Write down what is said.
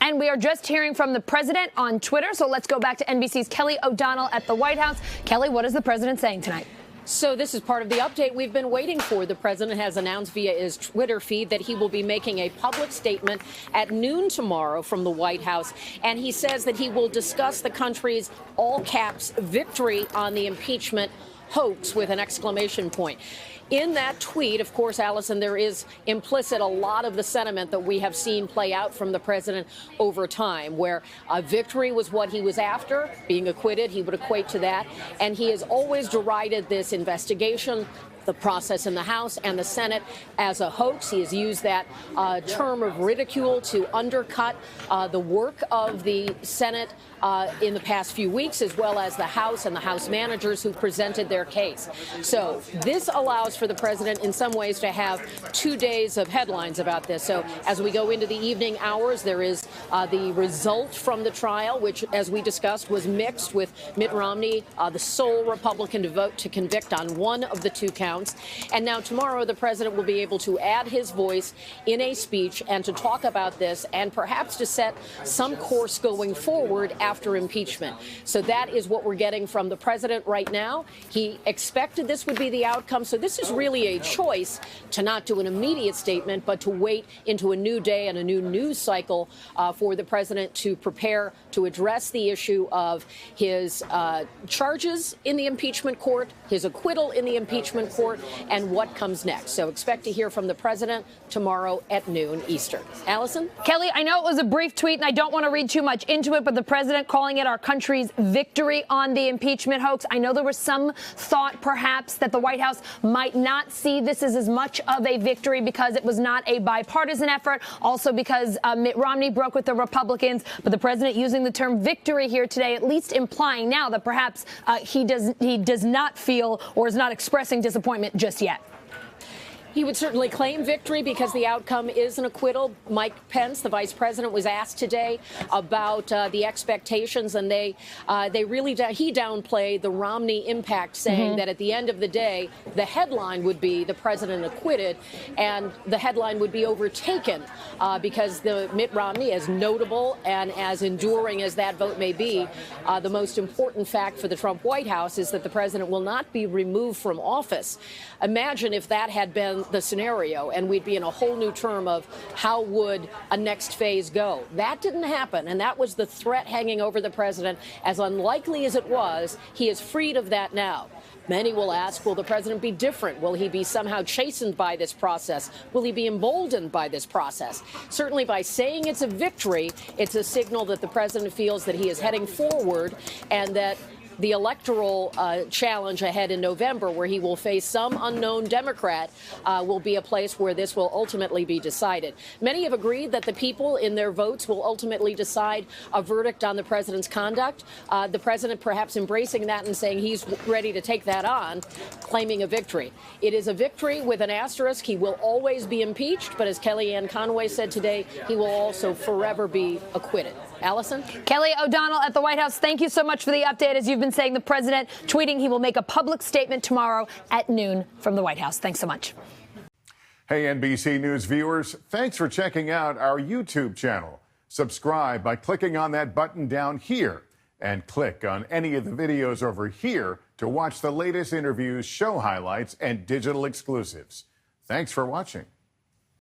And we are just hearing from the president on Twitter. So let's go back to NBC's Kelly O'Donnell at the White House. Kelly, what is the president saying tonight? So this is part of the update we've been waiting for. The president has announced via his Twitter feed that he will be making a public statement at noon tomorrow from the White House. And he says that he will discuss the country's all caps victory on the impeachment hoax with an exclamation point. In that tweet, of course, Allison, there is implicit a lot of the sentiment that we have seen play out from the president over time, where a victory was what he was after, being acquitted, he would equate to that. And he has always derided this investigation, the process in the House and the Senate, as a hoax. He has used that term of ridicule to undercut the work of the Senate in the past few weeks, as well as the House and the House managers who presented their case. So this allows for the president in some ways to have 2 days of headlines about this. So as we go into the evening hours, there is the result from the trial, which, as we discussed, was mixed, with Mitt Romney, the sole Republican to vote to convict on one of the 2 counts. And now tomorrow, the president will be able to add his voice in a speech and to talk about this and perhaps to set some course going forward after impeachment. So that is what we're getting from the president right now. He expected this would be the outcome. So this is really a choice to not do an immediate statement, but to wait into a new day and a new news cycle for the president to prepare to address the issue of his charges in the impeachment court, his acquittal in the impeachment court, and what comes next. So expect to hear from the president tomorrow at noon Eastern. Allison? Kelly, I know it was a brief tweet, and I don't want to read too much into it, but the president calling it our country's victory on the impeachment hoax. I know there was some thought, perhaps, that the White House might not see this as much of a victory because it was not a bipartisan effort, also because Mitt Romney broke with the Republicans. But the president using the term victory here today, at least implying now that perhaps he does not feel or is not expressing disappointment just yet. He would certainly claim victory because the outcome is an acquittal. Mike Pence, the vice president, was asked today about the expectations, and he downplayed the Romney impact, saying that at the end of the day, the headline would be the president acquitted, and the headline would be overtaken because the Mitt Romney, as notable and as enduring as that vote may be, the most important fact for the Trump White House is that the president will not be removed from office. Imagine if that had been the scenario, and we'd be in a whole new term of how would a next phase go. That didn't happen, and that was the threat hanging over the president. As unlikely as it was, he is freed of that now. Many will ask, will the president be different? Will he be somehow chastened by this process? Will he be emboldened by this process? Certainly by saying it's a victory, it's a signal that the president feels that he is heading forward, and that the electoral challenge ahead in November, where he will face some unknown Democrat, will be a place where this will ultimately be decided. Many have agreed that the people in their votes will ultimately decide a verdict on the president's conduct. The president perhaps embracing that and saying he's ready to take that on, claiming a victory. It is a victory with an asterisk. He will always be impeached, but as Kellyanne Conway said today, he will also forever be acquitted. Allison? Kelly O'Donnell at the White House, thank you so much for the update. As you've been saying, the president tweeting he will make a public statement tomorrow at noon from the White House. Thanks so much. Hey, NBC News viewers, thanks for checking out our YouTube channel. Subscribe by clicking on that button down here, and click on any of the videos over here to watch the latest interviews, show highlights, and digital exclusives. Thanks for watching.